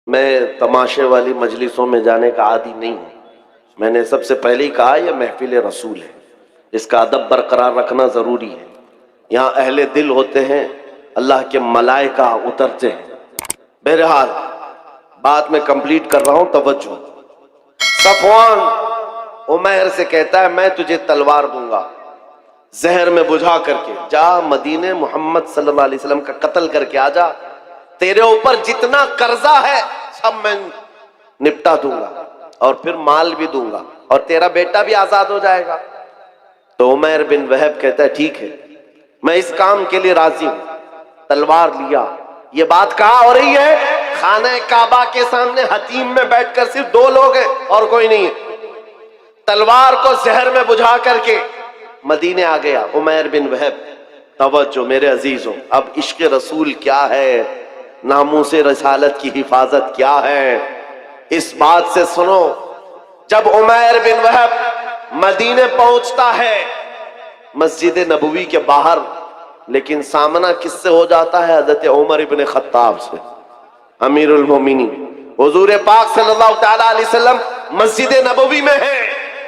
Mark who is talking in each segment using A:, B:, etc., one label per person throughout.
A: میں تماشے والی مجلسوں میں جانے کا عادی نہیں ہوں. میں نے سب سے پہلے ہی کہا یہ محفل رسول ہے، اس کا ادب برقرار رکھنا ضروری ہے. یہاں اہل دل ہوتے ہیں، اللہ کے ملائکہ اترتے ہیں. بہرحال بات میں کمپلیٹ کر رہا ہوں، توجہ. صفوان عمیر سے کہتا ہے میں تجھے تلوار دوں گا زہر میں بجھا کر کے، جا مدینے محمد صلی اللہ علیہ وسلم کا قتل کر کے آ جا، تیرے اوپر جتنا قرضہ ہے سب میں نپٹا دوں گا اور پھر مال بھی دوں گا اور تیرا بیٹا بھی آزاد ہو جائے گا. تو عمیر بن وہب کہتا ہے ٹھیک ہے، میں اس کام کے لیے راضی ہوں. تلوار لیا. یہ بات کہاں ہو رہی ہے؟ خانہ کعبہ کے سامنے حتیم میں بیٹھ کر صرف دو لوگ ہیں اور کوئی نہیں ہے. تلوار کو زہر میں بجھا کر کے مدینے آ گیا عمیر بن وہب. توجہ میرے عزیزوں، اب عشق رسول کیا ہے، ناموس رسالت کی حفاظت کیا ہے، اس بات سے سنو. جب عمیر بن وہب مدینے پہنچتا ہے مسجد نبوی کے باہر، لیکن سامنا کس سے ہو جاتا ہے؟ حضرت عمر ابن خطاب سے، امیر المومنین. حضور پاک صلی اللہ تعالی علیہ وسلم مسجد نبوی میں ہیں،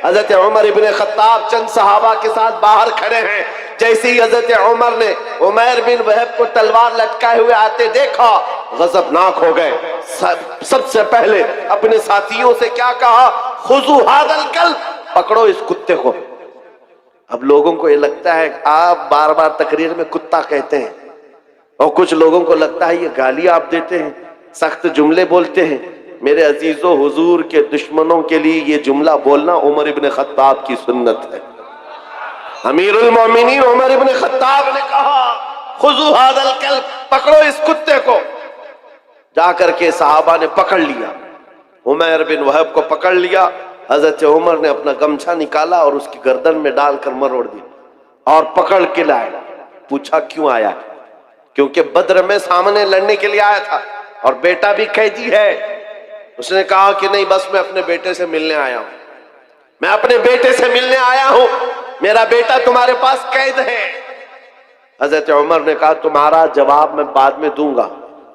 A: حضرت عمر ابن خطاب چند صحابہ کے ساتھ باہر کھڑے ہیں. جیسے ہی حضرت عمر نے عمیر بن وہب کو تلوار لٹکائے ہوئے آتے دیکھا، غضبناک ہو گئے. سب سے پہلے اپنے ساتھیوں سے کیا کہا؟ خذوا ھذا الکلب، پکڑو اس کتے کو. اب لوگوں کو یہ لگتا ہے آپ بار بار تقریر میں کتا کہتے ہیں، اور کچھ لوگوں کو لگتا ہے یہ گالی آپ دیتے ہیں، سخت جملے بولتے ہیں. میرے عزیزو، حضور کے دشمنوں کے لیے یہ جملہ بولنا عمر ابن خطاب کی سنت ہے. امیر المومنین عمر ابن خطاب نے کہا خذوا ھذا الکلب، پکڑو اس کتے کو. جا کر کے صحابہ نے پکڑ لیا، عمیر بن وہب کو پکڑ لیا. حضرت عمر نے اپنا گمچھا نکالا اور اس کی گردن میں ڈال کر مروڑ دیا اور پکڑ کے لائے. پوچھا کیوں آیا؟ کیونکہ بدر میں سامنے لڑنے کے لیے آیا تھا اور بیٹا بھی قیدی ہے. اس نے کہا کہ نہیں، بس میں اپنے بیٹے سے ملنے آیا ہوں، میں اپنے بیٹے سے ملنے آیا ہوں، میرا بیٹا تمہارے پاس قید ہے. حضرت عمر نے کہا تمہارا جواب میں بعد میں دوں گا.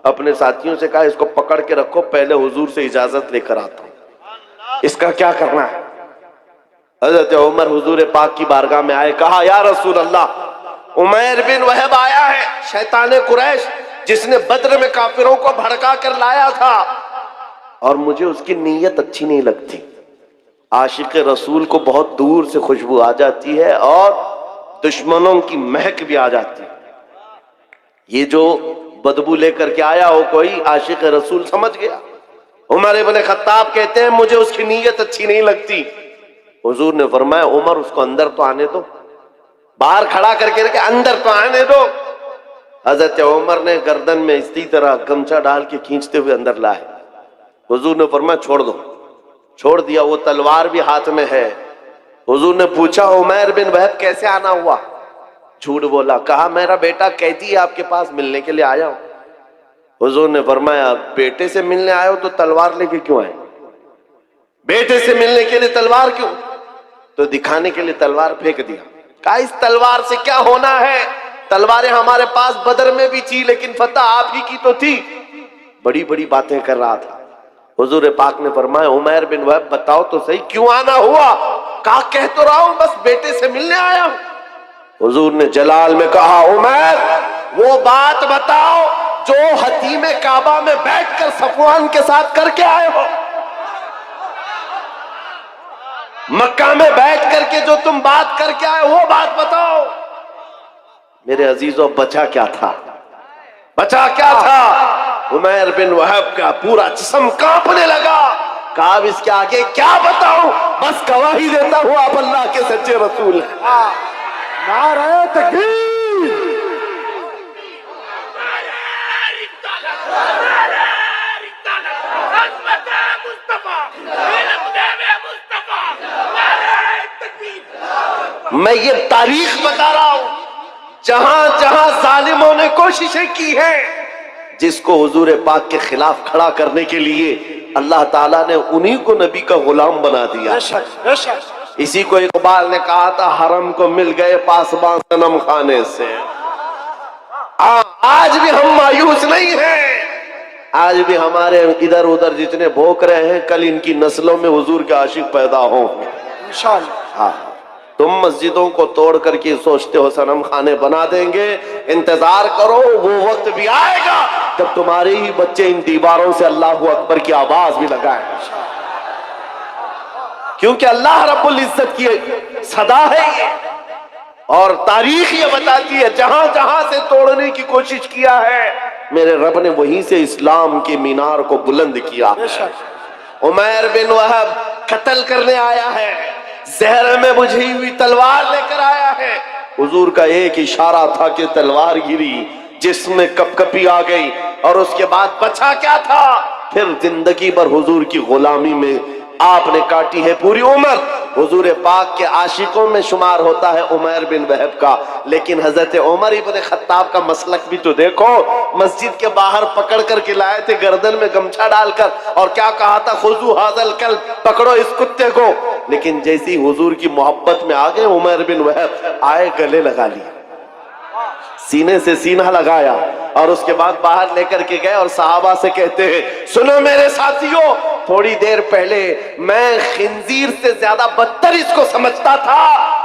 A: اپنے ساتھیوں سے کہا اس کو پکڑ کے رکھو، پہلے حضور سے اجازت لے کر آتا ہوں، اس کا کیا کرنا ہے. حضرت عمر حضور پاک کی بارگاہ میں آئے، کہا یا رسول اللہ، عمیر بن وہب آیا ہے، شیطان قریش جس نے بدر میں کافروں کو بھڑکا کر لایا تھا، اور مجھے اس کی نیت اچھی نہیں لگتی. عاشق رسول کو بہت دور سے خوشبو آ جاتی ہے اور دشمنوں کی مہک بھی آ جاتی ہے. یہ جو بدبو لے کر کے آیا ہو کوئی، عاشق رسول سمجھ گیا. عمر ابن خطاب کہتے ہیں مجھے اس کی نیت اچھی نہیں لگتی. حضور نے فرمایا عمر اس کو اندر تو آنے دو، باہر کھڑا کر کے رکھے، اندر تو آنے دو. حضرت عمر نے گردن میں اسی طرح گمچا ڈال کے کھینچتے ہوئے اندر لائے. حضور نے فرمایا چھوڑ دو. چھوڑ دیا. وہ تلوار بھی ہاتھ میں ہے. حضور نے پوچھا عمیر بن وہب کیسے آنا ہوا؟ جھوٹ بولا. کہا میرا بیٹا قیدی ہے، آپ کے پاس ملنے کے لیے آیا ہوں. حضور نے فرمایا بیٹے سے ملنے آئے ہو تو تلوار لے کے کیوں آئے؟ بیٹے سے ملنے کے لیے تلوار کیوں؟ تو دکھانے کے لیے تلوار پھینک دیا. کہا اس تلوار سے کیا ہونا ہے؟ تلواریں ہمارے پاس بدر میں بھی تھی، لیکن فتح آپ ہی کی تو تھی. بڑی بڑی باتیں کر رہا تھا. حضور پاک نے فرمایا عمیر بن وہب بتاؤ تو صحیح کیوں آنا ہوا؟ کہا کہہ تو رہا ہوں بس بیٹے سے ملنے آیا ہوں. حضور نے جلال میں کہا عمیر وہ بات بتاؤ جو حتیم کعبہ میں بیٹھ کر صفوان کے ساتھ کر کے آئے ہو. مکہ میں بیٹھ کر کے جو تم بات کر کے آئے وہ بات بتاؤ. میرے عزیزوں بچا کیا تھا؟ بچا کیا تھا؟ عمیر بن وہب کا پورا جسم کانپنے لگا. کہا اب اس کے آگے کیا بتاؤں، بس گواہی دیتا ہوں آپ اللہ کے سچے رسول ہیں.
B: نعرہ تکبیر.
A: میں یہ تاریخ بتا رہا ہوں، جہاں جہاں ظالموں نے کوششیں کی ہیں، جس کو حضور پاک کے خلاف کھڑا کرنے کے لیے اللہ تعالیٰ نے انہی کو نبی کا غلام بنا دیا. اسی کو اقبال نے کہا تھا حرم کو مل گئے پاسباں صنم خانے سے. آج بھی ہم مایوس نہیں ہیں. آج بھی ہمارے ادھر ادھر جتنے بھوک رہے ہیں کل ان کی نسلوں میں حضور کے عاشق پیدا ہوں
B: انشاءاللہ.
A: ہاں تم مسجدوں کو توڑ کر کے سوچتے ہو صنم خانے بنا دیں گے، انتظار کرو، وہ وقت بھی آئے گا جب تمہارے ہی بچے ان دیواروں سے اللہ اکبر کی آواز بھی لگائیں، کیونکہ اللہ رب العزت کی صدا ہے یہ، اور تاریخ یہ بتاتی ہے جہاں جہاں سے توڑنے کی کوشش کیا ہے میرے رب نے وہیں سے اسلام کے مینار کو بلند کیا. عمیر بن وہب قتل کرنے آیا ہے، زہر میں بجھی ہوئی تلوار لے کر آیا ہے، حضور کا ایک اشارہ تھا کہ تلوار گری، جس میں کپ کپی آ گئی، اور اس کے بعد بچا کیا تھا؟ پھر زندگی بھر حضور کی غلامی میں آپ نے کاٹی ہے پوری عمر. حضور پاک کے عاشقوں میں شمار ہوتا ہے عمیر بن وہب کا، لیکن حضرت عمر ابن خطاب کا مسلک بھی تو دیکھو. مسجد کے باہر پکڑ کر کے لائے تھے گردن میں گمچھا ڈال کر، اور کیا کہا تھا؟ خذو ھذا الکلب، پکڑو اس کتے کو. لیکن جیسی حضور کی محبت میں آگے عمیر بن وہب آئے، گلے لگا لیا، سینے سے سینہ لگایا، اور اس کے بعد باہر لے کر کے گئے اور صحابہ سے کہتے ہیں سنو میرے ساتھیوں، تھوڑی دیر پہلے میں خنزیر سے زیادہ بدتر اس کو سمجھتا تھا،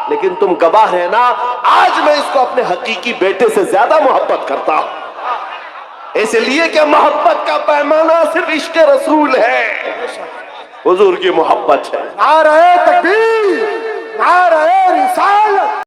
A: لیکن تم گواہ ہے نا، آج میں اس کو اپنے حقیقی بیٹے سے زیادہ محبت کرتا ہوں، اس لیے کہ محبت کا پیمانہ صرف عشق رسول ہے، حضور کی محبت ہے.
B: نعرہ تکبیر، نعرہ رسالت.